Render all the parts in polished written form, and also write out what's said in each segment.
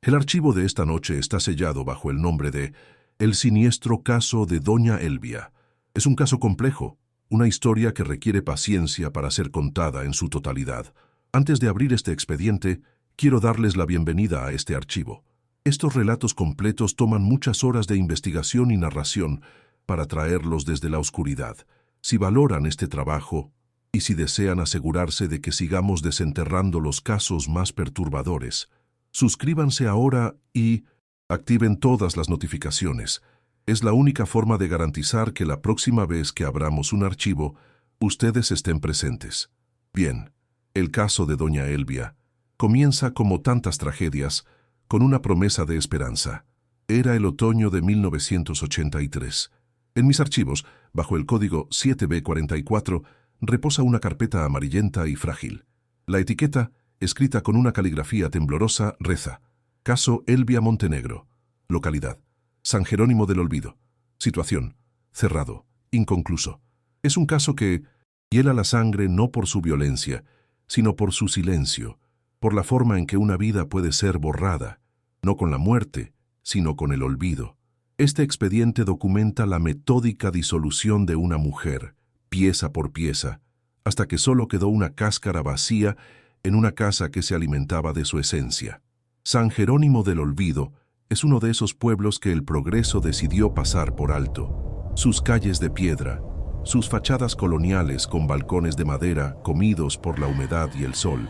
El archivo de esta noche está sellado bajo el nombre de El siniestro caso de Doña Elvia. Es un caso complejo, una historia que requiere paciencia para ser contada en su totalidad. Antes de abrir este expediente, quiero darles la bienvenida a este archivo. Estos relatos completos toman muchas horas de investigación y narración para traerlos desde la oscuridad. Si valoran este trabajo y si desean asegurarse de que sigamos desenterrando los casos más perturbadores, suscríbanse ahora y activen todas las notificaciones. Es la única forma de garantizar que la próxima vez que abramos un archivo, ustedes estén presentes. Bien, el caso de Doña Elvia comienza, como tantas tragedias, con una promesa de esperanza. Era el otoño de 1983. En mis archivos, bajo el código 7B44, reposa una carpeta amarillenta y frágil. La etiqueta, escrita con una caligrafía temblorosa, reza: Caso Elvia Montenegro. Localidad: San Jerónimo del Olvido. Situación: cerrado, inconcluso. Es un caso que hiela la sangre no por su violencia, sino por su silencio, por la forma en que una vida puede ser borrada, no con la muerte, sino con el olvido. Este expediente documenta la metódica disolución de una mujer, pieza por pieza, hasta que solo quedó una cáscara vacía en una casa que se alimentaba de su esencia. San Jerónimo del Olvido es uno de esos pueblos que el progreso decidió pasar por alto. Sus calles de piedra, sus fachadas coloniales con balcones de madera comidos por la humedad y el sol,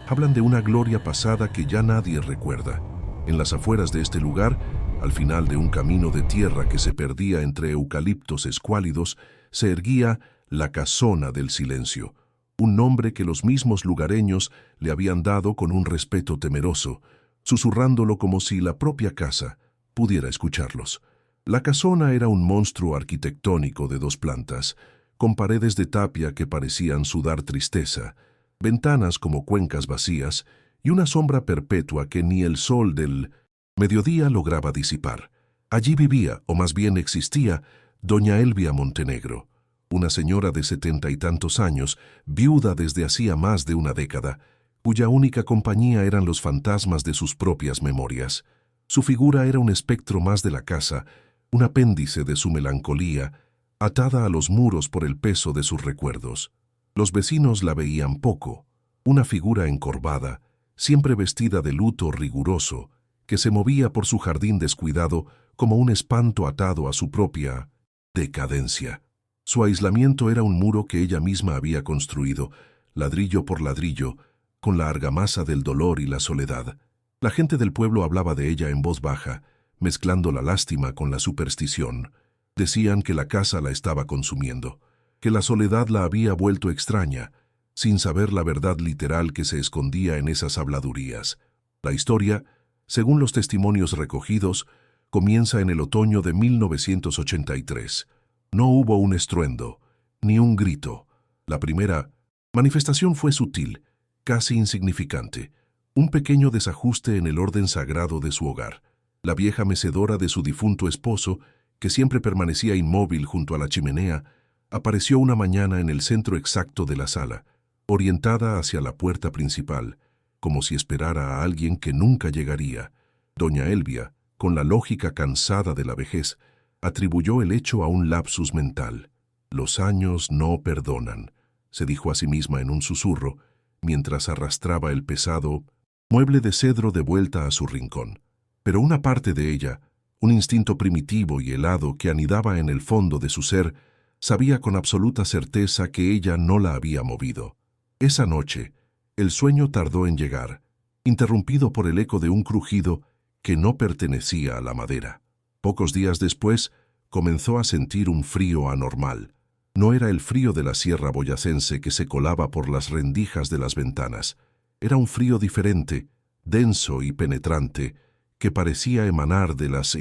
hablan de una gloria pasada que ya nadie recuerda. En las afueras de este lugar, al final de un camino de tierra que se perdía entre eucaliptos escuálidos, se erguía la Casona del Silencio, un nombre que los mismos lugareños le habían dado con un respeto temeroso, susurrándolo como si la propia casa pudiera escucharlos. La casona era un monstruo arquitectónico de 2 plantas, con paredes de tapia que parecían sudar tristeza, ventanas como cuencas vacías y una sombra perpetua que ni el sol del mediodía lograba disipar. Allí vivía, o más bien existía, Doña Elvia Montenegro, una señora de 70 y tantos años, viuda desde hacía más de una década, cuya única compañía eran los fantasmas de sus propias memorias. Su figura era un espectro más de la casa, un apéndice de su melancolía, atada a los muros por el peso de sus recuerdos. Los vecinos la veían poco, una figura encorvada, siempre vestida de luto riguroso, que se movía por su jardín descuidado como un espanto atado a su propia decadencia. Su aislamiento era un muro que ella misma había construido, ladrillo por ladrillo, con la argamasa del dolor y la soledad. La gente del pueblo hablaba de ella en voz baja, mezclando la lástima con la superstición. Decían que la casa la estaba consumiendo, que la soledad la había vuelto extraña, sin saber la verdad literal que se escondía en esas habladurías. La historia, según los testimonios recogidos, comienza en el otoño de 1983. No hubo un estruendo, ni un grito. La primera manifestación fue sutil, casi insignificante, un pequeño desajuste en el orden sagrado de su hogar. La vieja mecedora de su difunto esposo, que siempre permanecía inmóvil junto a la chimenea, apareció una mañana en el centro exacto de la sala, orientada hacia la puerta principal, como si esperara a alguien que nunca llegaría. Doña Elvia, con la lógica cansada de la vejez, atribuyó el hecho a un lapsus mental. Los años no perdonan, se dijo a sí misma en un susurro, mientras arrastraba el pesado mueble de cedro de vuelta a su rincón. Pero una parte de ella, un instinto primitivo y helado que anidaba en el fondo de su ser, sabía con absoluta certeza que ella no la había movido. Esa noche, el sueño tardó en llegar, interrumpido por el eco de un crujido que no pertenecía a la madera. Pocos días después, comenzó a sentir un frío anormal. No era el frío de la sierra boyacense que se colaba por las rendijas de las ventanas. Era un frío diferente, denso y penetrante, que parecía emanar de las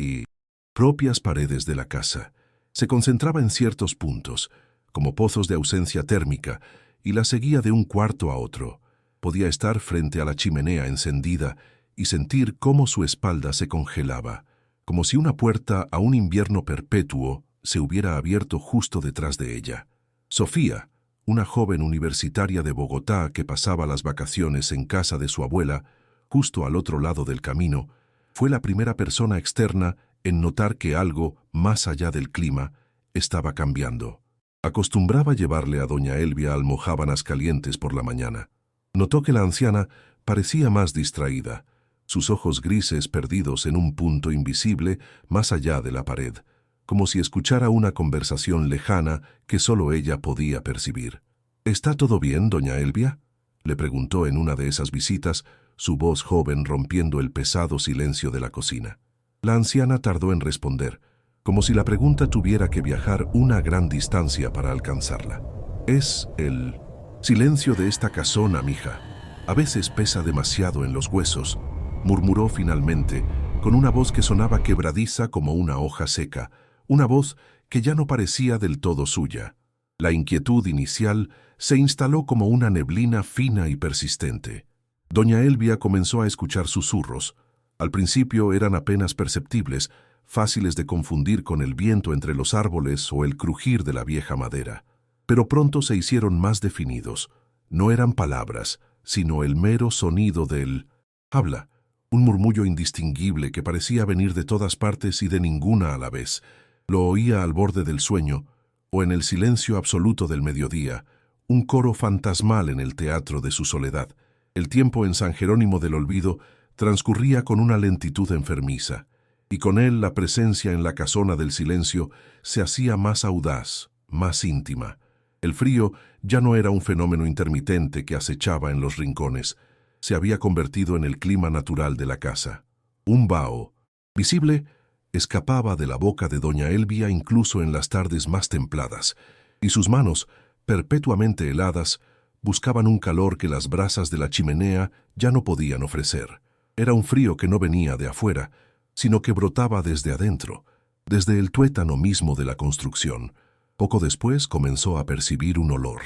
propias paredes de la casa. Se concentraba en ciertos puntos, como pozos de ausencia térmica, y la seguía de un cuarto a otro. Podía estar frente a la chimenea encendida y sentir cómo su espalda se congelaba, como si una puerta a un invierno perpetuo se hubiera abierto justo detrás de ella. Sofía, una joven universitaria de Bogotá que pasaba las vacaciones en casa de su abuela, justo al otro lado del camino, Fue la primera persona externa en notar que algo, más allá del clima, estaba cambiando. Acostumbraba llevarle a doña Elvia almojábanas calientes por la mañana. Notó que la anciana parecía más distraída, sus ojos grises perdidos en un punto invisible más allá de la pared, como si escuchara una conversación lejana que solo ella podía percibir. «¿Está todo bien, doña Elvia?», le preguntó en una de esas visitas, su voz joven rompiendo el pesado silencio de la cocina. La anciana tardó en responder, como si la pregunta tuviera que viajar una gran distancia para alcanzarla. «Es el silencio de esta casona, mija. A veces pesa demasiado en los huesos», murmuró finalmente, con una voz que sonaba quebradiza como una hoja seca, una voz que ya no parecía del todo suya. La inquietud inicial se instaló como una neblina fina y persistente. Doña Elvia comenzó a escuchar susurros. Al principio eran apenas perceptibles, fáciles de confundir con el viento entre los árboles o el crujir de la vieja madera. Pero pronto se hicieron más definidos. No eran palabras, sino el mero sonido del «habla», un murmullo indistinguible que parecía venir de todas partes y de ninguna a la vez. Lo oía al borde del sueño, o en el silencio absoluto del mediodía, un coro fantasmal en el teatro de su soledad. El tiempo en San Jerónimo del Olvido transcurría con una lentitud enfermiza, y con él la presencia en la casona del silencio se hacía más audaz, más íntima. El frío ya no era un fenómeno intermitente que acechaba en los rincones, se había convertido en el clima natural de la casa. Un vaho, visible, escapaba de la boca de doña Elvia incluso en las tardes más templadas, y sus manos, perpetuamente heladas, buscaban un calor que las brasas de la chimenea ya no podían ofrecer. Era un frío que no venía de afuera, sino que brotaba desde adentro, desde el tuétano mismo de la construcción. Poco después comenzó a percibir un olor.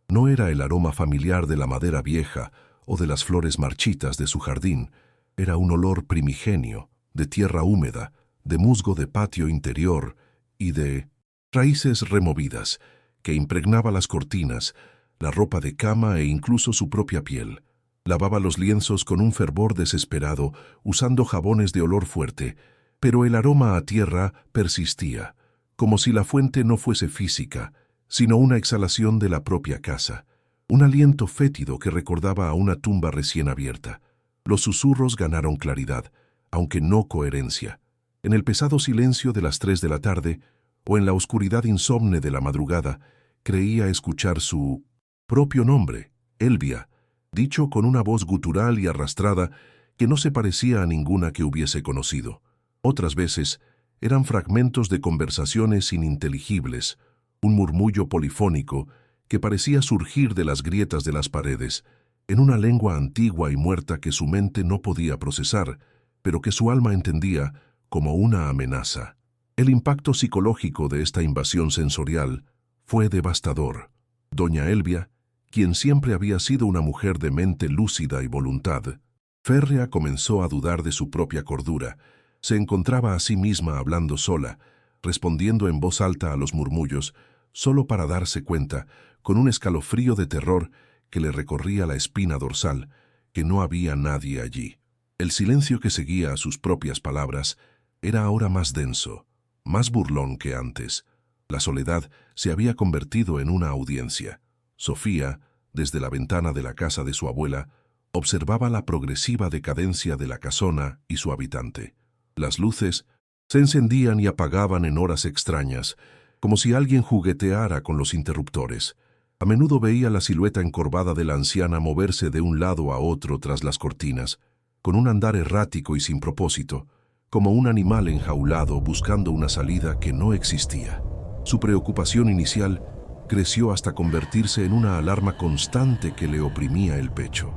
No era el aroma familiar de la madera vieja o de las flores marchitas de su jardín. Era un olor primigenio, de tierra húmeda, de musgo de patio interior y de raíces removidas, que impregnaba las cortinas, la ropa de cama e incluso su propia piel. Lavaba los lienzos con un fervor desesperado, usando jabones de olor fuerte, pero el aroma a tierra persistía, como si la fuente no fuese física, sino una exhalación de la propia casa, un aliento fétido que recordaba a una tumba recién abierta. Los susurros ganaron claridad, aunque no coherencia. En el pesado silencio de las 3 de la tarde, o en la oscuridad insomne de la madrugada, creía escuchar su propio nombre, Elvia, dicho con una voz gutural y arrastrada que no se parecía a ninguna que hubiese conocido. Otras veces eran fragmentos de conversaciones ininteligibles, un murmullo polifónico que parecía surgir de las grietas de las paredes, en una lengua antigua y muerta que su mente no podía procesar, pero que su alma entendía como una amenaza. El impacto psicológico de esta invasión sensorial fue devastador. Doña Elvia, quien siempre había sido una mujer de mente lúcida y voluntad férrea, comenzó a dudar de su propia cordura. Se encontraba a sí misma hablando sola, respondiendo en voz alta a los murmullos, solo para darse cuenta, con un escalofrío de terror que le recorría la espina dorsal, que no había nadie allí. El silencio que seguía a sus propias palabras era ahora más denso, más burlón que antes. La soledad se había convertido en una audiencia. Sofía, desde la ventana de la casa de su abuela, observaba la progresiva decadencia de la casona y su habitante. Las luces se encendían y apagaban en horas extrañas, como si alguien jugueteara con los interruptores. A menudo veía la silueta encorvada de la anciana moverse de un lado a otro tras las cortinas, con un andar errático y sin propósito, como un animal enjaulado buscando una salida que no existía. Su preocupación inicial creció hasta convertirse en una alarma constante que le oprimía el pecho.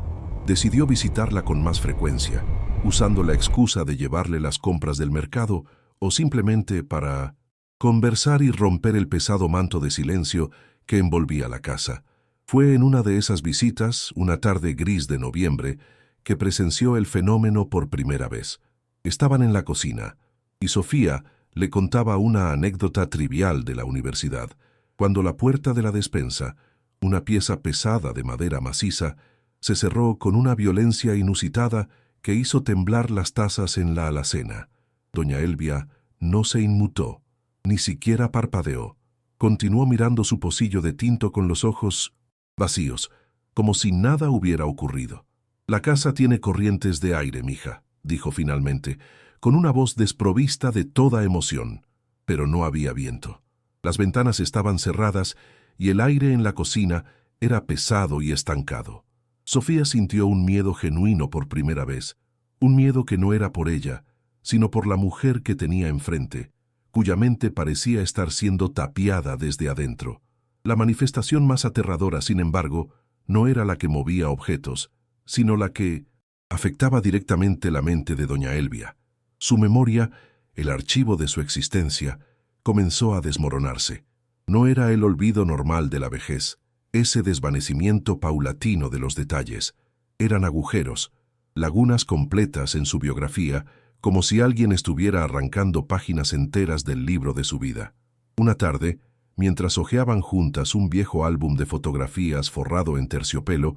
Decidió visitarla con más frecuencia, usando la excusa de llevarle las compras del mercado o simplemente para conversar y romper el pesado manto de silencio que envolvía la casa. Fue en una de esas visitas, una tarde gris de noviembre, que presenció el fenómeno por primera vez. Estaban en la cocina, y Sofía le contaba una anécdota trivial de la universidad, cuando la puerta de la despensa, una pieza pesada de madera maciza, se cerró con una violencia inusitada que hizo temblar las tazas en la alacena. Doña Elvia no se inmutó, ni siquiera parpadeó. Continuó mirando su pocillo de tinto con los ojos vacíos, como si nada hubiera ocurrido. «La casa tiene corrientes de aire, mija», dijo finalmente, con una voz desprovista de toda emoción. Pero no había viento. Las ventanas estaban cerradas y el aire en la cocina era pesado y estancado. Sofía sintió un miedo genuino por primera vez, un miedo que no era por ella, sino por la mujer que tenía enfrente, cuya mente parecía estar siendo tapiada desde adentro. La manifestación más aterradora, sin embargo, no era la que movía objetos, sino la que afectaba directamente la mente de doña Elvia. Su memoria, el archivo de su existencia, comenzó a desmoronarse. No era el olvido normal de la vejez, ese desvanecimiento paulatino de los detalles. Eran agujeros, lagunas completas en su biografía, como si alguien estuviera arrancando páginas enteras del libro de su vida. Una tarde, mientras hojeaban juntas un viejo álbum de fotografías forrado en terciopelo,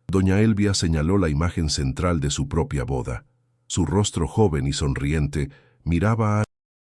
doña Elvia señaló la imagen central de su propia boda. Su rostro joven y sonriente miraba a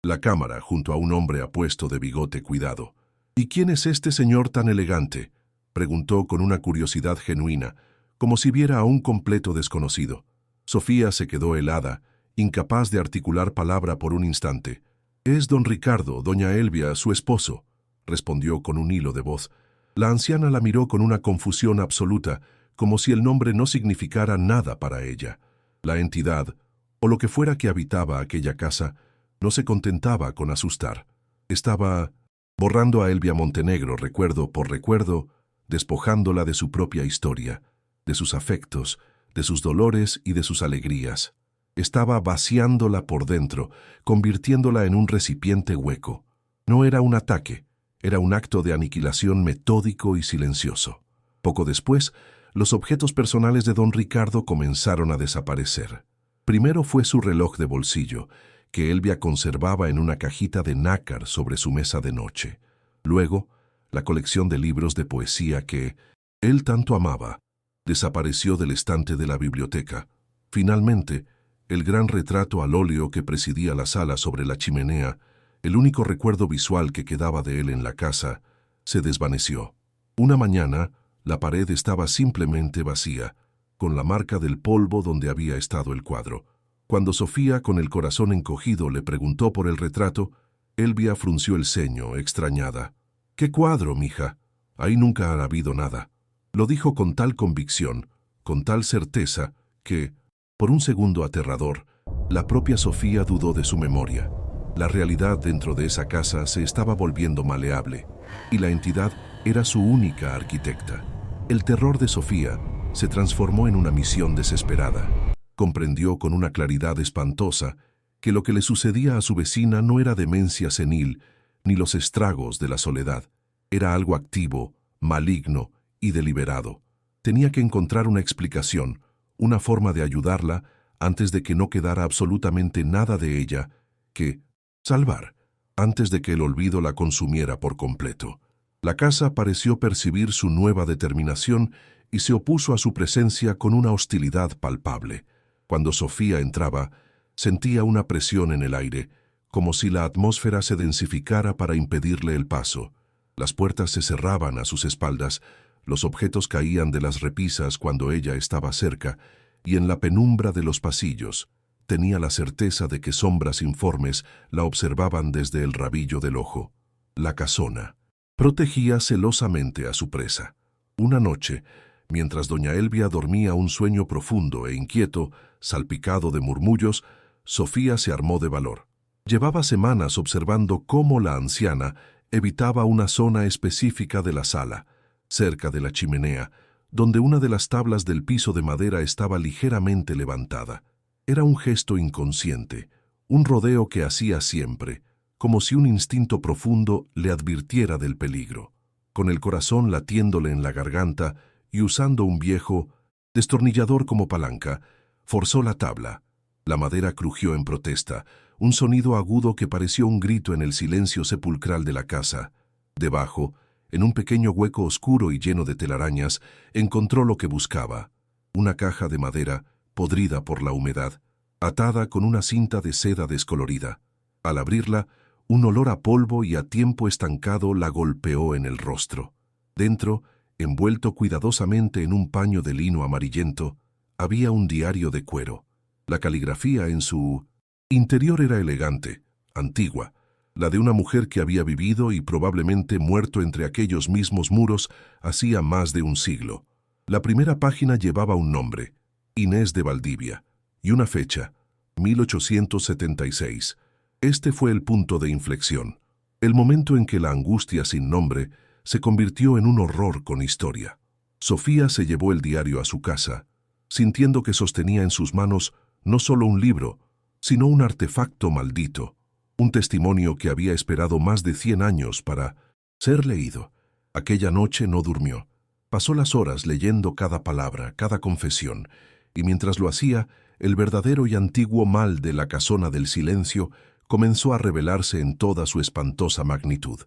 la cámara junto a un hombre apuesto de bigote cuidado. «¿Y quién es este señor tan elegante?», preguntó con una curiosidad genuina, como si viera a un completo desconocido. Sofía se quedó helada, incapaz de articular palabra por un instante. «Es don Ricardo, doña Elvia, su esposo», respondió con un hilo de voz. La anciana la miró con una confusión absoluta, como si el nombre no significara nada para ella. La entidad, o lo que fuera que habitaba aquella casa, no se contentaba con asustar. Estaba borrando a Elvia Montenegro recuerdo por recuerdo, despojándola de su propia historia, de sus afectos, de sus dolores y de sus alegrías. Estaba vaciándola por dentro, convirtiéndola en un recipiente hueco. No era un ataque, era un acto de aniquilación metódico y silencioso. Poco después, los objetos personales de don Ricardo comenzaron a desaparecer. Primero fue su reloj de bolsillo, que Elvia conservaba en una cajita de nácar sobre su mesa de noche. Luego, la colección de libros de poesía que él tanto amaba desapareció del estante de la biblioteca. Finalmente, el gran retrato al óleo que presidía la sala sobre la chimenea, el único recuerdo visual que quedaba de él en la casa, se desvaneció. Una mañana, la pared estaba simplemente vacía, con la marca del polvo donde había estado el cuadro. Cuando Sofía, con el corazón encogido, le preguntó por el retrato, Elvia frunció el ceño, extrañada. «¿Qué cuadro, mija? Ahí nunca ha habido nada». Lo dijo con tal convicción, con tal certeza, que, por un segundo aterrador, la propia Sofía dudó de su memoria. La realidad dentro de esa casa se estaba volviendo maleable, y la entidad era su única arquitecta. El terror de Sofía se transformó en una misión desesperada. Comprendió con una claridad espantosa que lo que le sucedía a su vecina no era demencia senil, ni los estragos de la soledad. Era algo activo, maligno y deliberado. Tenía que encontrar una explicación, una forma de ayudarla antes de que no quedara absolutamente nada de ella que salvar, antes de que el olvido la consumiera por completo. La casa pareció percibir su nueva determinación y se opuso a su presencia con una hostilidad palpable. Cuando Sofía entraba, sentía una presión en el aire, como si la atmósfera se densificara para impedirle el paso. Las puertas se cerraban a sus espaldas, los objetos caían de las repisas cuando ella estaba cerca, y en la penumbra de los pasillos tenía la certeza de que sombras informes la observaban desde el rabillo del ojo. La casona protegía celosamente a su presa. Una noche, mientras doña Elvia dormía un sueño profundo e inquieto, salpicado de murmullos, Sofía se armó de valor. Llevaba semanas observando cómo la anciana evitaba una zona específica de la sala, cerca de la chimenea, donde una de las tablas del piso de madera estaba ligeramente levantada. Era un gesto inconsciente, un rodeo que hacía siempre, como si un instinto profundo le advirtiera del peligro. Con el corazón latiéndole en la garganta y usando un viejo destornillador como palanca, forzó la tabla. La madera crujió en protesta, un sonido agudo que pareció un grito en el silencio sepulcral de la casa. Debajo, en un pequeño hueco oscuro y lleno de telarañas, encontró lo que buscaba. Una caja de madera, podrida por la humedad, atada con una cinta de seda descolorida. Al abrirla, un olor a polvo y a tiempo estancado la golpeó en el rostro. Dentro, envuelto cuidadosamente en un paño de lino amarillento, había un diario de cuero. La caligrafía en su interior era elegante, antigua, la de una mujer que había vivido y probablemente muerto entre aquellos mismos muros hacía más de un siglo. La primera página llevaba un nombre, Inés de Valdivia, y una fecha, 1876. Este fue el punto de inflexión, el momento en que la angustia sin nombre se convirtió en un horror con historia. Sofía se llevó el diario a su casa, sintiendo que sostenía en sus manos no solo un libro, sino un artefacto maldito, un testimonio que había esperado más de 100 años para ser leído. Aquella noche no durmió. Pasó las horas leyendo cada palabra, cada confesión, y mientras lo hacía, el verdadero y antiguo mal de la casona del silencio comenzó a revelarse en toda su espantosa magnitud.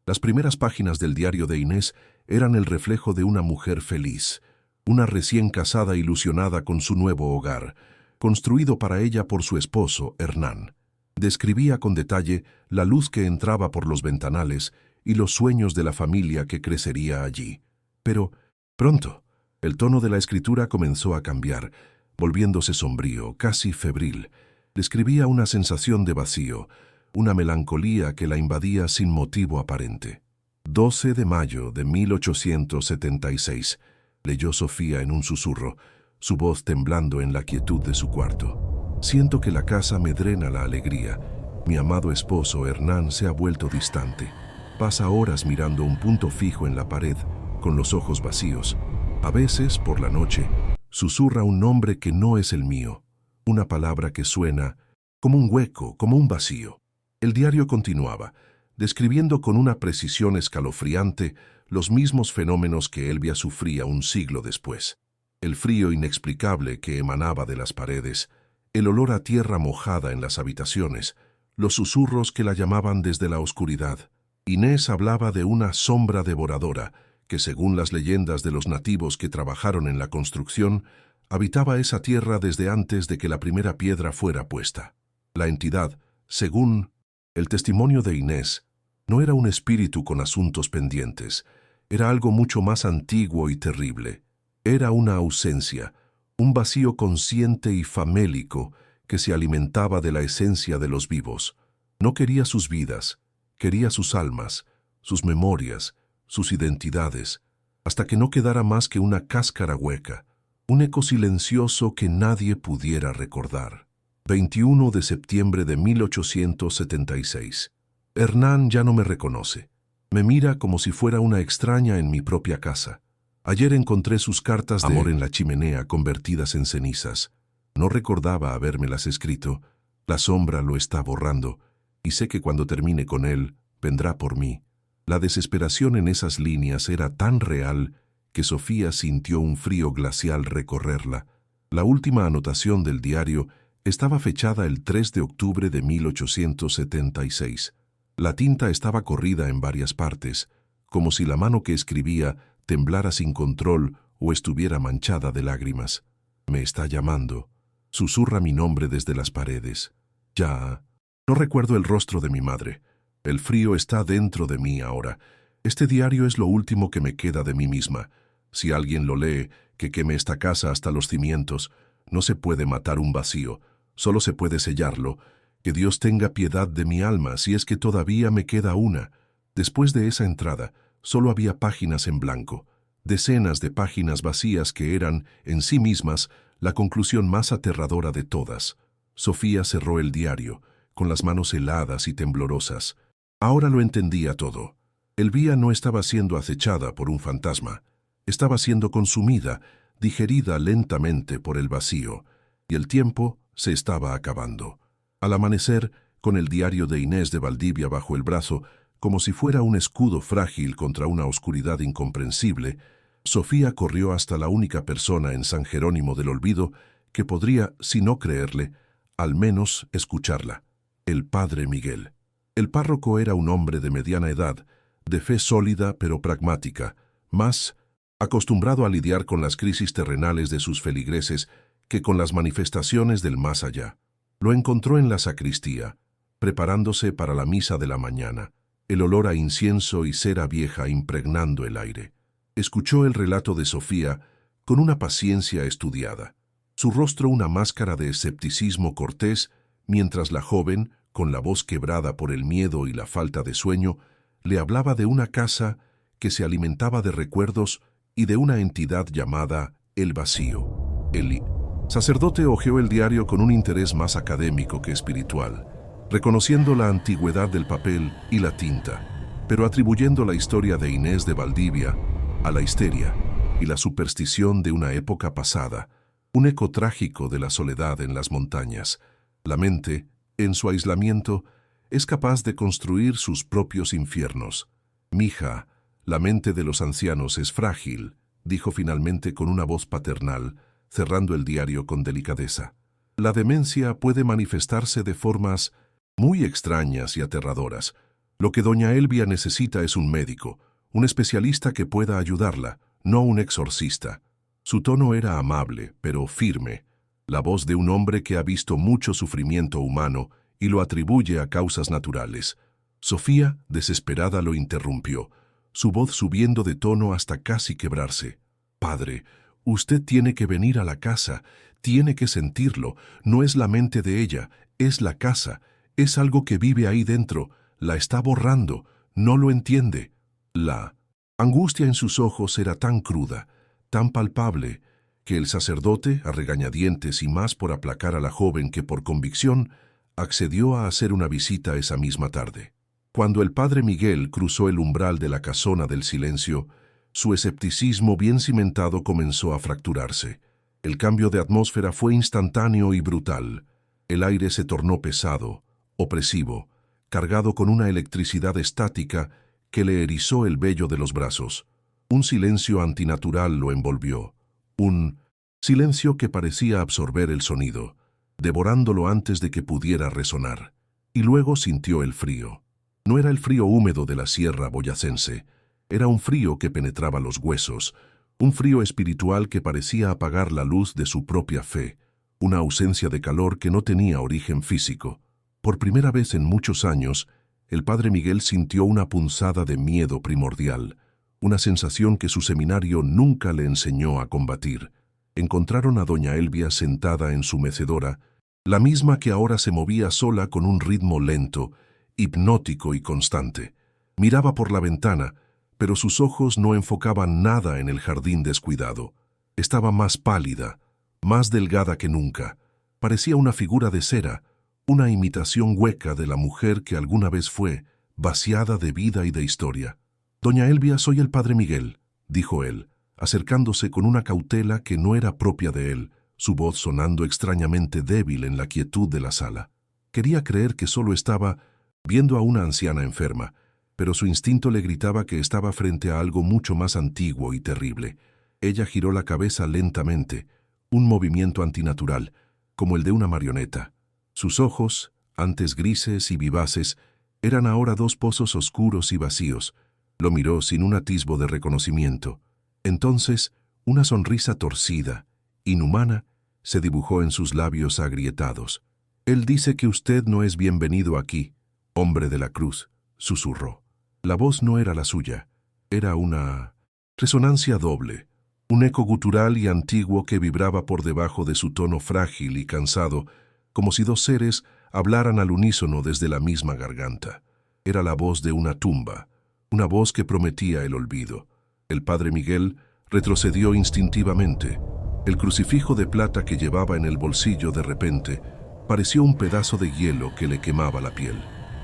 Las primeras páginas del diario de Inés eran el reflejo de una mujer feliz, una recién casada ilusionada con su nuevo hogar, construido para ella por su esposo, Hernán. Describía con detalle la luz que entraba por los ventanales y los sueños de la familia que crecería allí. Pero, pronto, el tono de la escritura comenzó a cambiar, volviéndose sombrío, casi febril. Describía una sensación de vacío, una melancolía que la invadía sin motivo aparente. 12 de mayo de 1876, leyó Sofía en un susurro, su voz temblando en la quietud de su cuarto. Siento que la casa me drena la alegría. Mi amado esposo Hernán se ha vuelto distante. Pasa horas mirando un punto fijo en la pared, con los ojos vacíos. A veces, por la noche, susurra un nombre que no es el mío, una palabra que suena como un hueco, como un vacío. El diario continuaba, describiendo con una precisión escalofriante los mismos fenómenos que Elvia sufría un siglo después. El frío inexplicable que emanaba de las paredes, el olor a tierra mojada en las habitaciones, los susurros que la llamaban desde la oscuridad. Inés hablaba de una sombra devoradora que, según las leyendas de los nativos que trabajaron en la construcción, habitaba esa tierra desde antes de que la primera piedra fuera puesta. La entidad, según el testimonio de Inés, no era un espíritu con asuntos pendientes, era algo mucho más antiguo y terrible. Era una ausencia, un vacío consciente y famélico que se alimentaba de la esencia de los vivos. No quería sus vidas, quería sus almas, sus memorias, sus identidades, hasta que no quedara más que una cáscara hueca, un eco silencioso que nadie pudiera recordar. 21 de septiembre de 1876. Hernán ya no me reconoce. Me mira como si fuera una extraña en mi propia casa. Ayer encontré sus cartas de amor en la chimenea convertidas en cenizas. No recordaba habérmelas escrito. La sombra lo está borrando, y sé que cuando termine con él, vendrá por mí. La desesperación en esas líneas era tan real que Sofía sintió un frío glacial recorrerla. La última anotación del diario estaba fechada el 3 de octubre de 1876. La tinta estaba corrida en varias partes, como si la mano que escribía temblara sin control o estuviera manchada de lágrimas. Me está llamando. Susurra mi nombre desde las paredes. Ya. No recuerdo el rostro de mi madre. El frío está dentro de mí ahora. Este diario es lo último que me queda de mí misma. Si alguien lo lee, que queme esta casa hasta los cimientos. No se puede matar un vacío, solo se puede sellarlo. Que Dios tenga piedad de mi alma si es que todavía me queda una. Después de esa entrada, solo había páginas en blanco, decenas de páginas vacías que eran, en sí mismas, la conclusión más aterradora de todas. Sofía cerró el diario, con las manos heladas y temblorosas. Ahora lo entendía todo. Elvia no estaba siendo acechada por un fantasma. Estaba siendo consumida, digerida lentamente por el vacío, y el tiempo se estaba acabando. Al amanecer, con el diario de Inés de Valdivia bajo el brazo, como si fuera un escudo frágil contra una oscuridad incomprensible, Sofía corrió hasta la única persona en San Jerónimo del Olvido que podría, si no creerle, al menos escucharla: el padre Miguel. El párroco era un hombre de mediana edad, de fe sólida pero pragmática, más acostumbrado a lidiar con las crisis terrenales de sus feligreses que con las manifestaciones del más allá. Lo encontró en la sacristía, preparándose para la misa de la mañana, el olor a incienso y cera vieja impregnando el aire. Escuchó el relato de Sofía con una paciencia estudiada, su rostro una máscara de escepticismo cortés, mientras la joven, con la voz quebrada por el miedo y la falta de sueño, le hablaba de una casa que se alimentaba de recuerdos y de una entidad llamada el vacío. El sacerdote hojeó el diario con un interés más académico que espiritual, reconociendo la antigüedad del papel y la tinta, pero atribuyendo la historia de Inés de Valdivia a la histeria y la superstición de una época pasada, un eco trágico de la soledad en las montañas. La mente, en su aislamiento, es capaz de construir sus propios infiernos. «Mija, la mente de los ancianos es frágil», dijo finalmente con una voz paternal, cerrando el diario con delicadeza. «La demencia puede manifestarse de formas muy extrañas y aterradoras. Lo que doña Elvia necesita es un médico, un especialista que pueda ayudarla, no un exorcista». Su tono era amable, pero firme, la voz de un hombre que ha visto mucho sufrimiento humano y lo atribuye a causas naturales. Sofía, desesperada, lo interrumpió, su voz subiendo de tono hasta casi quebrarse. «Padre, usted tiene que venir a la casa, tiene que sentirlo, no es la mente de ella, es la casa, es algo que vive ahí dentro, la está borrando, no lo entiende». La angustia en sus ojos era tan cruda, tan palpable, que el sacerdote, a regañadientes y más por aplacar a la joven que por convicción, accedió a hacer una visita esa misma tarde. Cuando el padre Miguel cruzó el umbral de la casona del silencio, su escepticismo bien cimentado comenzó a fracturarse. El cambio de atmósfera fue instantáneo y brutal. El aire se tornó pesado, opresivo, cargado con una electricidad estática que le erizó el vello de los brazos. Un silencio antinatural lo envolvió, un silencio que parecía absorber el sonido, devorándolo antes de que pudiera resonar. Y luego sintió el frío. No era el frío húmedo de la sierra boyacense, era un frío que penetraba los huesos, un frío espiritual que parecía apagar la luz de su propia fe, una ausencia de calor que no tenía origen físico. Por primera vez en muchos años, el padre Miguel sintió una punzada de miedo primordial, una sensación que su seminario nunca le enseñó a combatir. Encontraron a doña Elvia sentada en su mecedora, la misma que ahora se movía sola con un ritmo lento, hipnótico y constante. Miraba por la ventana, pero sus ojos no enfocaban nada en el jardín descuidado. Estaba más pálida, más delgada que nunca. Parecía una figura de cera, una imitación hueca de la mujer que alguna vez fue, vaciada de vida y de historia. «Doña Elvia, soy el padre Miguel», dijo él, acercándose con una cautela que no era propia de él, su voz sonando extrañamente débil en la quietud de la sala. Quería creer que solo estaba viendo a una anciana enferma, pero su instinto le gritaba que estaba frente a algo mucho más antiguo y terrible. Ella giró la cabeza lentamente, un movimiento antinatural, como el de una marioneta. Sus ojos, antes grises y vivaces, eran ahora dos pozos oscuros y vacíos. Lo miró sin un atisbo de reconocimiento. Entonces, una sonrisa torcida, inhumana, se dibujó en sus labios agrietados. «Él dice que usted no es bienvenido aquí, hombre de la cruz», susurró. La voz no era la suya, era una resonancia doble, un eco gutural y antiguo que vibraba por debajo de su tono frágil y cansado, como si dos seres hablaran al unísono desde la misma garganta. Era la voz de una tumba, una voz que prometía el olvido. El padre Miguel retrocedió instintivamente. El crucifijo de plata que llevaba en el bolsillo de repente pareció un pedazo de hielo que le quemaba la piel.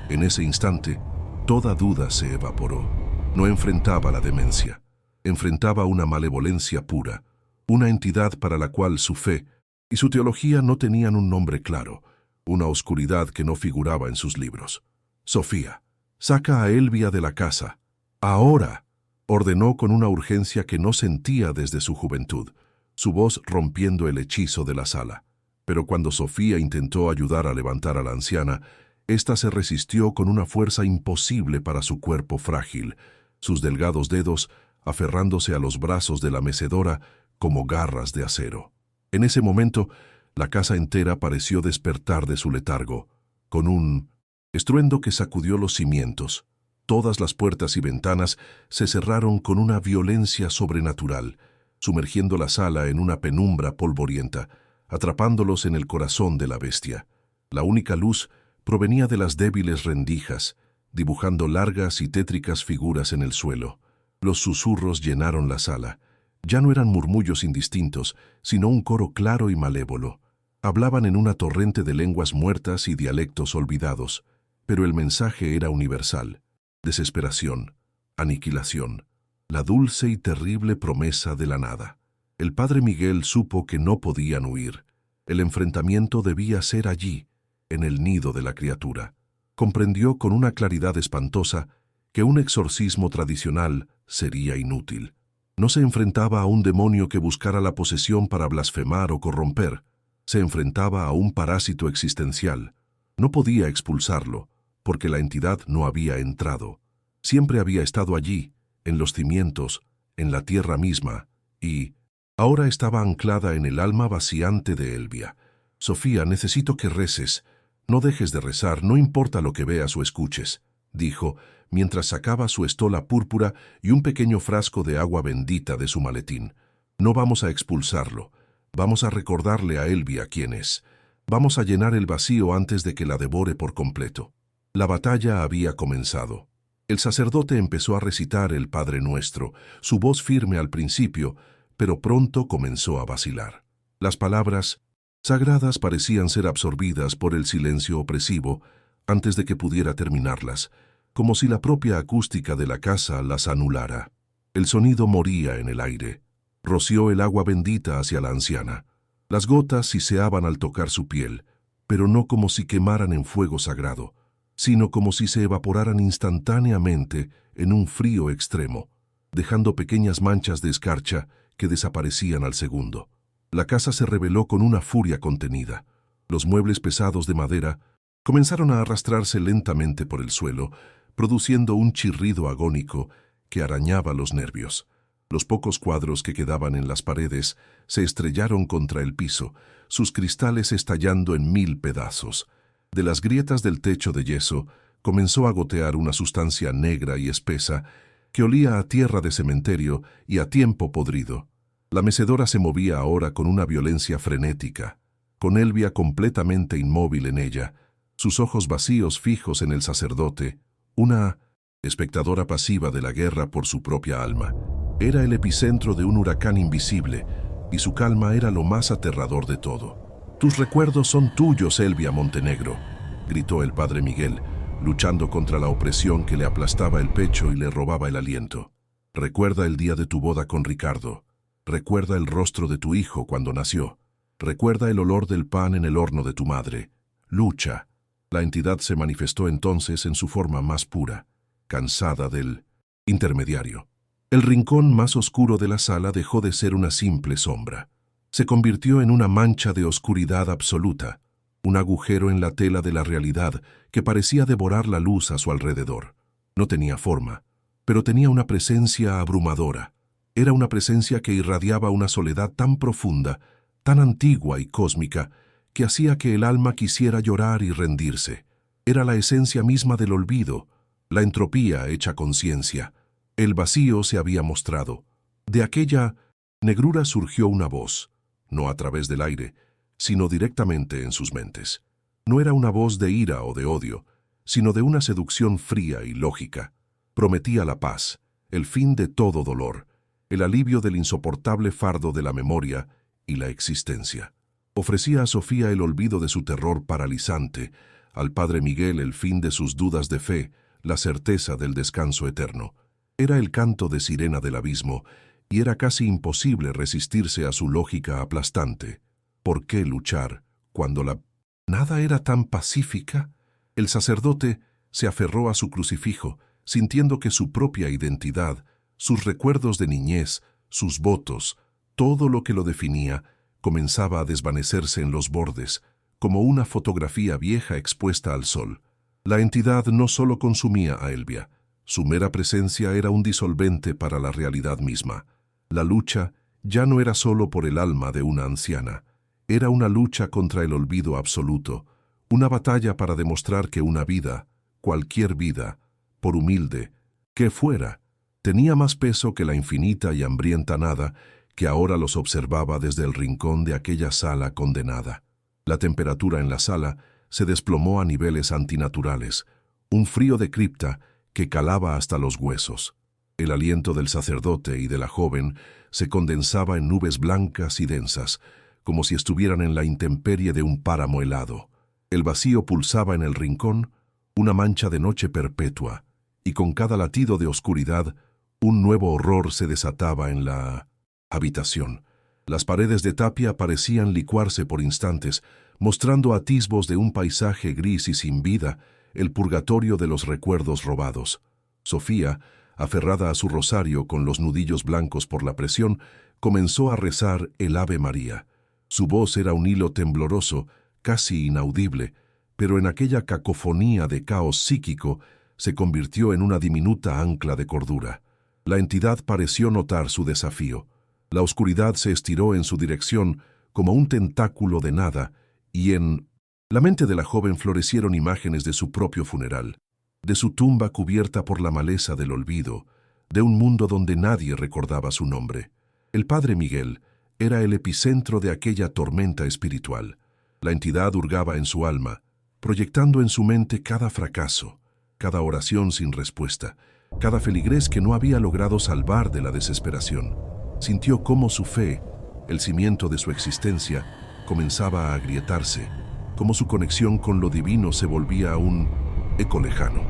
En ese instante, toda duda se evaporó. No enfrentaba la demencia. Enfrentaba una malevolencia pura, una entidad para la cual su fe y su teología no tenían un nombre claro, una oscuridad que no figuraba en sus libros. «Sofía, saca a Elvia de la casa. Ahora», ordenó con una urgencia que no sentía desde su juventud, su voz rompiendo el hechizo de la sala. Pero cuando Sofía intentó ayudar a levantar a la anciana, ésta se resistió con una fuerza imposible para su cuerpo frágil, sus delgados dedos aferrándose a los brazos de la mecedora como garras de acero. En ese momento, la casa entera pareció despertar de su letargo, con un estruendo que sacudió los cimientos. Todas las puertas y ventanas se cerraron con una violencia sobrenatural, sumergiendo la sala en una penumbra polvorienta, atrapándolos en el corazón de la bestia. La única luz provenía de las débiles rendijas, dibujando largas y tétricas figuras en el suelo. Los susurros llenaron la sala. Ya no eran murmullos indistintos, sino un coro claro y malévolo. Hablaban en una torrente de lenguas muertas y dialectos olvidados, pero el mensaje era universal: desesperación, aniquilación, la dulce y terrible promesa de la nada. El padre Miguel supo que no podían huir. El enfrentamiento debía ser allí, en el nido de la criatura. Comprendió con una claridad espantosa que un exorcismo tradicional sería inútil. No se enfrentaba a un demonio que buscara la posesión para blasfemar o corromper. Se enfrentaba a un parásito existencial. No podía expulsarlo, porque la entidad no había entrado. Siempre había estado allí, en los cimientos, en la tierra misma, y ahora estaba anclada en el alma vaciante de Elvia. «Sofía, necesito que reces. No dejes de rezar, no importa lo que veas o escuches», dijo, mientras sacaba su estola púrpura y un pequeño frasco de agua bendita de su maletín. «No vamos a expulsarlo. Vamos a recordarle a Elvia quién es. Vamos a llenar el vacío antes de que la devore por completo». La batalla había comenzado. El sacerdote empezó a recitar el Padre Nuestro, su voz firme al principio, pero pronto comenzó a vacilar. Las palabras sagradas parecían ser absorbidas por el silencio opresivo antes de que pudiera terminarlas, como si la propia acústica de la casa las anulara. El sonido moría en el aire. Roció el agua bendita hacia la anciana. Las gotas siseaban al tocar su piel, pero no como si quemaran en fuego sagrado, sino como si se evaporaran instantáneamente en un frío extremo, dejando pequeñas manchas de escarcha que desaparecían al segundo. La casa se rebeló con una furia contenida. Los muebles pesados de madera comenzaron a arrastrarse lentamente por el suelo, produciendo un chirrido agónico que arañaba los nervios. Los pocos cuadros que quedaban en las paredes se estrellaron contra el piso, sus cristales estallando en 1000 pedazos. De las grietas del techo de yeso comenzó a gotear una sustancia negra y espesa que olía a tierra de cementerio y a tiempo podrido. La mecedora se movía ahora con una violencia frenética, con Elvia completamente inmóvil en ella, sus ojos vacíos fijos en el sacerdote, una espectadora pasiva de la guerra por su propia alma. Era el epicentro de un huracán invisible, y su calma era lo más aterrador de todo. «Tus recuerdos son tuyos, Elvia Montenegro», gritó el padre Miguel, luchando contra la opresión que le aplastaba el pecho y le robaba el aliento. «Recuerda el día de tu boda con Ricardo. Recuerda el rostro de tu hijo cuando nació. Recuerda el olor del pan en el horno de tu madre. Lucha». La entidad se manifestó entonces en su forma más pura, cansada del intermediario. El rincón más oscuro de la sala dejó de ser una simple sombra. Se convirtió en una mancha de oscuridad absoluta, un agujero en la tela de la realidad que parecía devorar la luz a su alrededor. No tenía forma, pero tenía una presencia abrumadora. Era una presencia que irradiaba una soledad tan profunda, tan antigua y cósmica, que hacía que el alma quisiera llorar y rendirse. Era la esencia misma del olvido, la entropía hecha conciencia. El vacío se había mostrado. De aquella negrura surgió una voz, no a través del aire, sino directamente en sus mentes. No era una voz de ira o de odio, sino de una seducción fría y lógica. Prometía la paz, el fin de todo dolor, el alivio del insoportable fardo de la memoria y la existencia. Ofrecía a Sofía el olvido de su terror paralizante, al padre Miguel el fin de sus dudas de fe, la certeza del descanso eterno. Era el canto de sirena del abismo, y era casi imposible resistirse a su lógica aplastante. ¿Por qué luchar cuando la nada era tan pacífica? El sacerdote se aferró a su crucifijo, sintiendo que su propia identidad, sus recuerdos de niñez, sus votos, todo lo que lo definía, comenzaba a desvanecerse en los bordes, como una fotografía vieja expuesta al sol. La entidad no solo consumía a Elvia, su mera presencia era un disolvente para la realidad misma. La lucha ya no era solo por el alma de una anciana. Era una lucha contra el olvido absoluto, una batalla para demostrar que una vida, cualquier vida, por humilde que fuera, tenía más peso que la infinita y hambrienta nada que ahora los observaba desde el rincón de aquella sala condenada. La temperatura en la sala se desplomó a niveles antinaturales, un frío de cripta que calaba hasta los huesos. El aliento del sacerdote y de la joven se condensaba en nubes blancas y densas, como si estuvieran en la intemperie de un páramo helado. El vacío pulsaba en el rincón, una mancha de noche perpetua, y con cada latido de oscuridad, un nuevo horror se desataba en la habitación. Las paredes de tapia parecían licuarse por instantes, mostrando atisbos de un paisaje gris y sin vida, el purgatorio de los recuerdos robados. Sofía, aferrada a su rosario con los nudillos blancos por la presión, comenzó a rezar el Ave María. Su voz era un hilo tembloroso, casi inaudible, pero en aquella cacofonía de caos psíquico se convirtió en una diminuta ancla de cordura. La entidad pareció notar su desafío. La oscuridad se estiró en su dirección como un tentáculo de nada, y en la mente de la joven florecieron imágenes de su propio funeral, de su tumba cubierta por la maleza del olvido, de un mundo donde nadie recordaba su nombre. El padre Miguel era el epicentro de aquella tormenta espiritual. La entidad hurgaba en su alma, proyectando en su mente cada fracaso, cada oración sin respuesta, cada feligrés que no había logrado salvar de la desesperación. Sintió cómo su fe, el cimiento de su existencia, comenzaba a agrietarse, cómo su conexión con lo divino se volvía un eco lejano.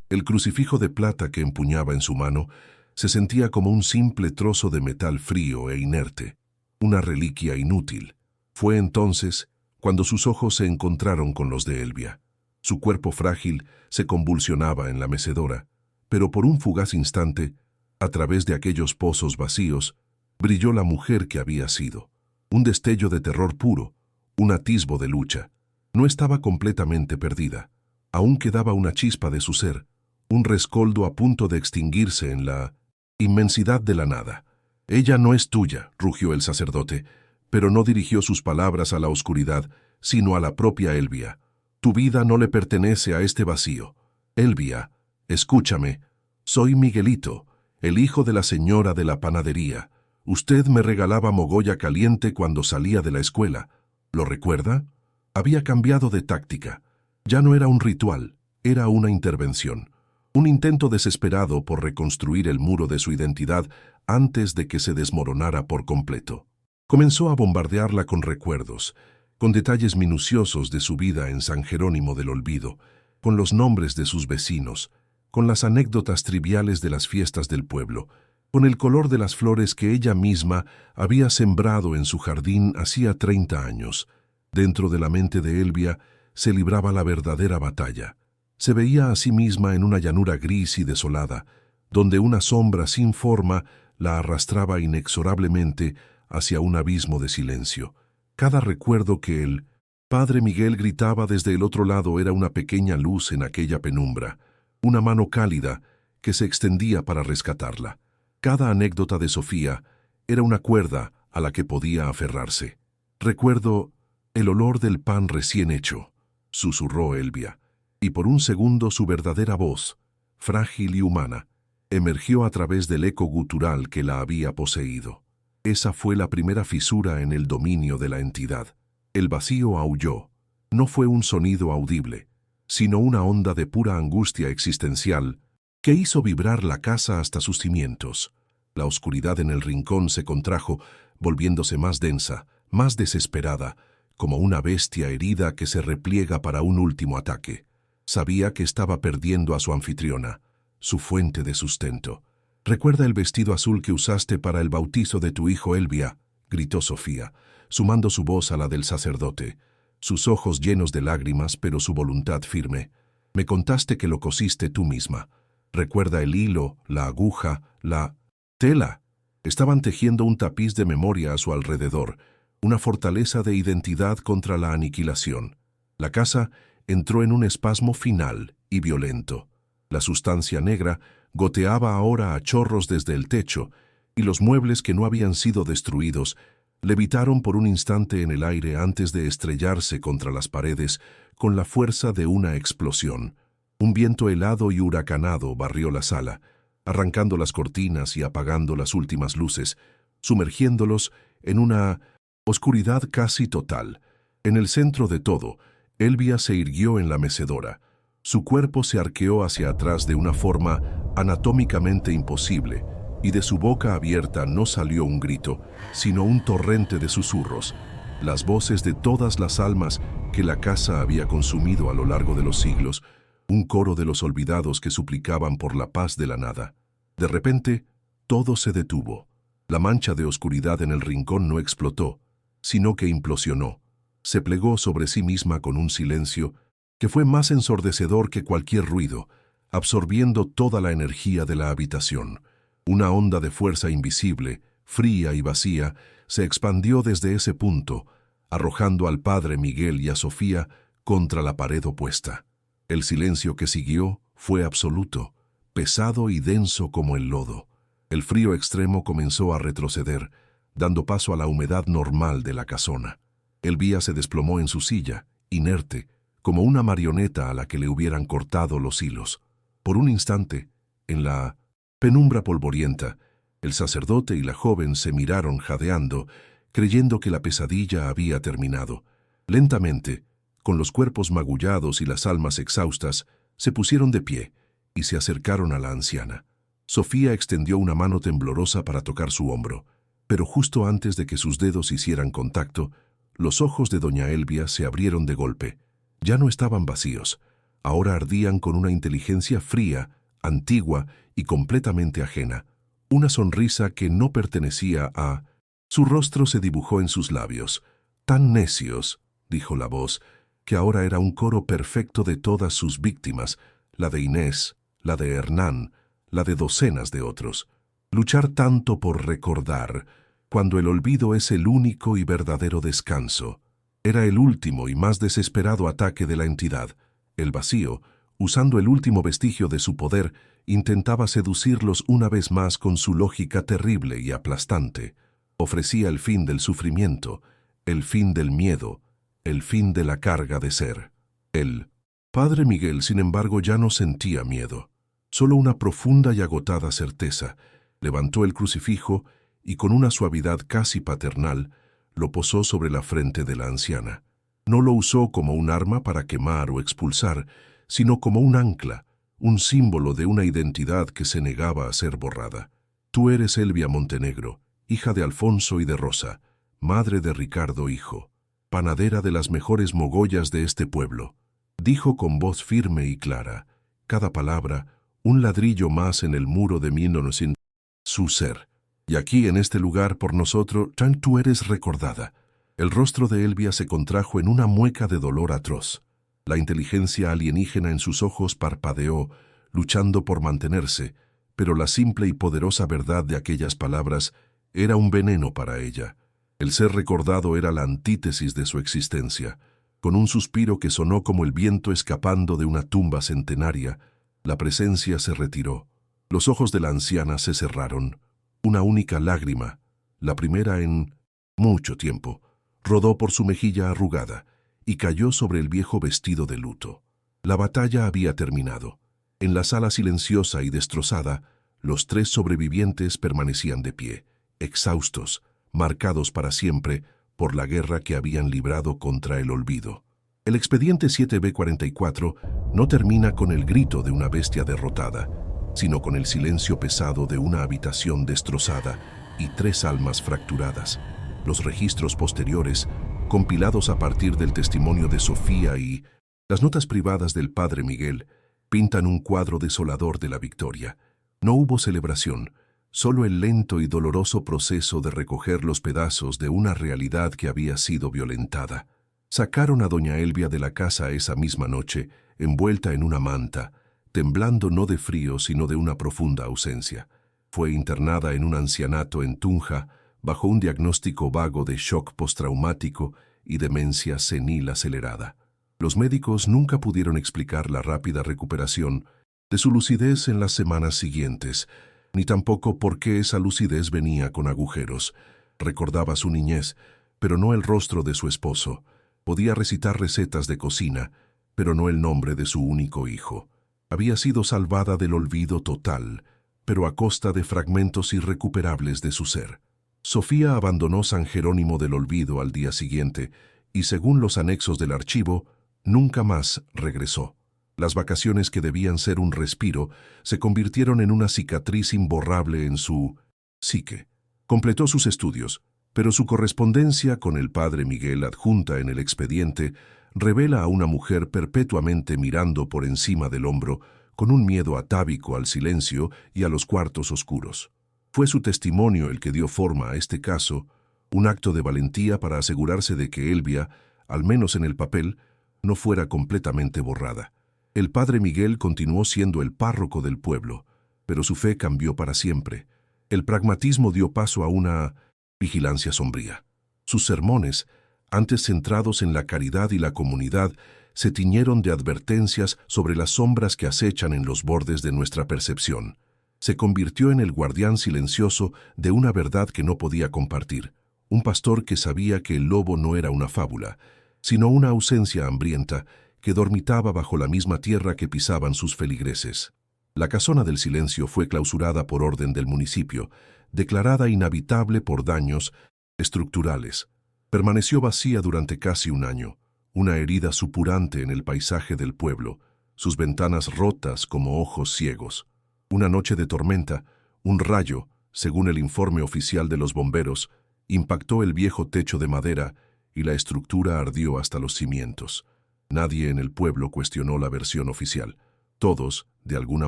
El crucifijo de plata que empuñaba en su mano se sentía como un simple trozo de metal frío e inerte, una reliquia inútil. Fue entonces cuando sus ojos se encontraron con los de Elvia. Su cuerpo frágil se convulsionaba en la mecedora, pero por un fugaz instante, a través de aquellos pozos vacíos, brilló la mujer que había sido. Un destello de terror puro, un atisbo de lucha. No estaba completamente perdida. Aún quedaba una chispa de su ser, un rescoldo a punto de extinguirse en la inmensidad de la nada. «Ella no es tuya», rugió el sacerdote, pero no dirigió sus palabras a la oscuridad, sino a la propia Elvia. «Tu vida no le pertenece a este vacío. Elvia, escúchame. Soy Miguelito, el hijo de la señora de la panadería. Usted me regalaba mogolla caliente cuando salía de la escuela. ¿Lo recuerda?» Había cambiado de táctica. Ya no era un ritual, era una intervención. Un intento desesperado por reconstruir el muro de su identidad antes de que se desmoronara por completo. Comenzó a bombardearla con recuerdos, con detalles minuciosos de su vida en San Jerónimo del Olvido, con los nombres de sus vecinos, con las anécdotas triviales de las fiestas del pueblo, con el color de las flores que ella misma había sembrado en su jardín hacía 30 años. Dentro de la mente de Elvia se libraba la verdadera batalla. Se veía a sí misma en una llanura gris y desolada, donde una sombra sin forma la arrastraba inexorablemente hacia un abismo de silencio. Cada recuerdo que el padre Miguel gritaba desde el otro lado era una pequeña luz en aquella penumbra, una mano cálida que se extendía para rescatarla. Cada anécdota de Sofía era una cuerda a la que podía aferrarse. «Recuerdo el olor del pan recién hecho», susurró Elvia, y por un segundo su verdadera voz, frágil y humana, emergió a través del eco gutural que la había poseído. Esa fue la primera fisura en el dominio de la entidad. El vacío aulló. No fue un sonido audible, sino una onda de pura angustia existencial que hizo vibrar la casa hasta sus cimientos. La oscuridad en el rincón se contrajo, volviéndose más densa, más desesperada, como una bestia herida que se repliega para un último ataque. Sabía que estaba perdiendo a su anfitriona, su fuente de sustento. «¿Recuerda el vestido azul que usaste para el bautizo de tu hijo Elvia?», gritó Sofía, sumando su voz a la del sacerdote, sus ojos llenos de lágrimas pero su voluntad firme. «Me contaste que lo cosiste tú misma. ¿Recuerda el hilo, la aguja, la tela?» Estaban tejiendo un tapiz de memoria a su alrededor, una fortaleza de identidad contra la aniquilación. La casa entró en un espasmo final y violento. La sustancia negra goteaba ahora a chorros desde el techo, y los muebles que no habían sido destruidos levitaron por un instante en el aire antes de estrellarse contra las paredes con la fuerza de una explosión. Un viento helado y huracanado barrió la sala, arrancando las cortinas y apagando las últimas luces, sumergiéndolos en una oscuridad casi total. En el centro de todo, Elvia se irguió en la mecedora. Su cuerpo se arqueó hacia atrás de una forma anatómicamente imposible, y de su boca abierta no salió un grito, sino un torrente de susurros, las voces de todas las almas que la casa había consumido a lo largo de los siglos, un coro de los olvidados que suplicaban por la paz de la nada. De repente, todo se detuvo. La mancha de oscuridad en el rincón no explotó, sino que implosionó. Se plegó sobre sí misma con un silencio que fue más ensordecedor que cualquier ruido, absorbiendo toda la energía de la habitación. Una onda de fuerza invisible, fría y vacía, se expandió desde ese punto, arrojando al padre Miguel y a Sofía contra la pared opuesta. El silencio que siguió fue absoluto, pesado y denso como el lodo. El frío extremo comenzó a retroceder, dando paso a la humedad normal de la casona. Elvia se desplomó en su silla, inerte, como una marioneta a la que le hubieran cortado los hilos. Por un instante, en la penumbra polvorienta, el sacerdote y la joven se miraron jadeando, creyendo que la pesadilla había terminado. Lentamente, con los cuerpos magullados y las almas exhaustas, se pusieron de pie y se acercaron a la anciana. Sofía extendió una mano temblorosa para tocar su hombro, pero justo antes de que sus dedos hicieran contacto, los ojos de doña Elvia se abrieron de golpe. Ya no estaban vacíos, ahora ardían con una inteligencia fría, antigua y completamente ajena, una sonrisa que no pertenecía a... Su rostro se dibujó en sus labios. Tan necios, dijo la voz, que ahora era un coro perfecto de todas sus víctimas, la de Inés, la de Hernán, la de docenas de otros. Luchar tanto por recordar, cuando el olvido es el único y verdadero descanso. Era el último y más desesperado ataque de la entidad. El vacío, usando el último vestigio de su poder, intentaba seducirlos una vez más con su lógica terrible y aplastante. Ofrecía el fin del sufrimiento, el fin del miedo, el fin de la carga de ser. El padre Miguel, sin embargo, ya no sentía miedo, solo una profunda y agotada certeza. Levantó el crucifijo y con una suavidad casi paternal lo posó sobre la frente de la anciana. No lo usó como un arma para quemar o expulsar, sino como un ancla, un símbolo de una identidad que se negaba a ser borrada. Tú eres Elvia Montenegro, hija de Alfonso y de Rosa, madre de Ricardo hijo, panadera de las mejores mogollas de este pueblo, dijo con voz firme y clara, cada palabra un ladrillo más en el muro de mi inocente su ser. Y aquí, en este lugar, por nosotros, tú eres recordada. El rostro de Elvia se contrajo en una mueca de dolor atroz. La inteligencia alienígena en sus ojos parpadeó, luchando por mantenerse, pero la simple y poderosa verdad de aquellas palabras era un veneno para ella. El ser recordado era la antítesis de su existencia. Con un suspiro que sonó como el viento escapando de una tumba centenaria, la presencia se retiró. Los ojos de la anciana se cerraron. Una única lágrima, la primera en mucho tiempo, rodó por su mejilla arrugada y cayó sobre el viejo vestido de luto. La batalla había terminado. En la sala silenciosa y destrozada, los tres sobrevivientes permanecían de pie, exhaustos, marcados para siempre por la guerra que habían librado contra el olvido. El expediente 7B44 no termina con el grito de una bestia derrotada, sino con el silencio pesado de una habitación destrozada y tres almas fracturadas. Los registros posteriores, compilados a partir del testimonio de Sofía y las notas privadas del padre Miguel, pintan un cuadro desolador de la victoria. No hubo celebración, solo el lento y doloroso proceso de recoger los pedazos de una realidad que había sido violentada. Sacaron a doña Elvia de la casa esa misma noche, envuelta en una manta, temblando no de frío sino de una profunda ausencia. Fue internada en un ancianato en Tunja, bajo un diagnóstico vago de shock postraumático y demencia senil acelerada. Los médicos nunca pudieron explicar la rápida recuperación de su lucidez en las semanas siguientes, ni tampoco por qué esa lucidez venía con agujeros. Recordaba su niñez, pero no el rostro de su esposo. Podía recitar recetas de cocina, pero no el nombre de su único hijo. Había sido salvada del olvido total, pero a costa de fragmentos irrecuperables de su ser. Sofía abandonó San Jerónimo del Olvido al día siguiente y, según los anexos del archivo, nunca más regresó. Las vacaciones que debían ser un respiro se convirtieron en una cicatriz imborrable en su psique. Completó sus estudios, pero su correspondencia con el padre Miguel adjunta en el expediente revela a una mujer perpetuamente mirando por encima del hombro, con un miedo atávico al silencio y a los cuartos oscuros. Fue su testimonio el que dio forma a este caso, un acto de valentía para asegurarse de que Elvia, al menos en el papel, no fuera completamente borrada. El padre Miguel continuó siendo el párroco del pueblo, pero su fe cambió para siempre. El pragmatismo dio paso a una vigilancia sombría. Sus sermones, antes centrados en la caridad y la comunidad, se tiñeron de advertencias sobre las sombras que acechan en los bordes de nuestra percepción. Se convirtió en el guardián silencioso de una verdad que no podía compartir, un pastor que sabía que el lobo no era una fábula, sino una ausencia hambrienta que dormitaba bajo la misma tierra que pisaban sus feligreses. La casona del silencio fue clausurada por orden del municipio, declarada inhabitable por daños estructurales. Permaneció vacía durante casi un año, una herida supurante en el paisaje del pueblo, sus ventanas rotas como ojos ciegos. Una noche de tormenta, un rayo, según el informe oficial de los bomberos, impactó el viejo techo de madera y la estructura ardió hasta los cimientos. Nadie en el pueblo cuestionó la versión oficial. Todos, de alguna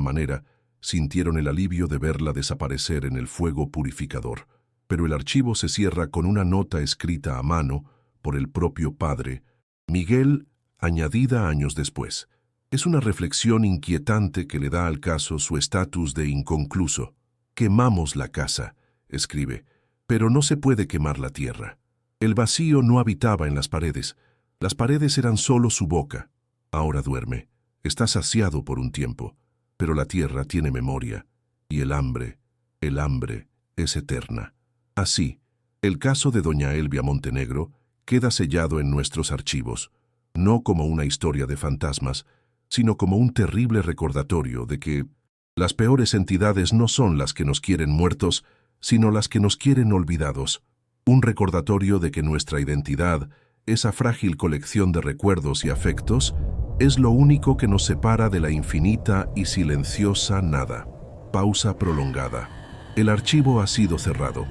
manera, sintieron el alivio de verla desaparecer en el fuego purificador. Pero el archivo se cierra con una nota escrita a mano por el propio padre Miguel, añadida años después. Es una reflexión inquietante que le da al caso su estatus de inconcluso. «Quemamos la casa», escribe, «pero no se puede quemar la tierra». El vacío no habitaba en las paredes eran solo su boca. Ahora duerme, está saciado por un tiempo, pero la tierra tiene memoria, y el hambre es eterna. Así, el caso de doña Elvia Montenegro queda sellado en nuestros archivos, no como una historia de fantasmas, sino como un terrible recordatorio de que las peores entidades no son las que nos quieren muertos, sino las que nos quieren olvidados. Un recordatorio de que nuestra identidad, esa frágil colección de recuerdos y afectos, es lo único que nos separa de la infinita y silenciosa nada. Pausa prolongada. El archivo ha sido cerrado.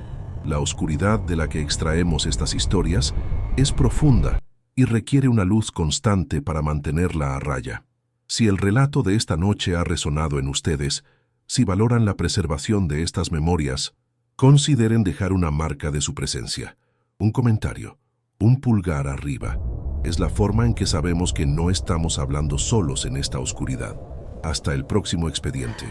La oscuridad de la que extraemos estas historias es profunda y requiere una luz constante para mantenerla a raya. Si el relato de esta noche ha resonado en ustedes, si valoran la preservación de estas memorias, consideren dejar una marca de su presencia, un comentario, un pulgar arriba. Es la forma en que sabemos que no estamos hablando solos en esta oscuridad. Hasta el próximo expediente.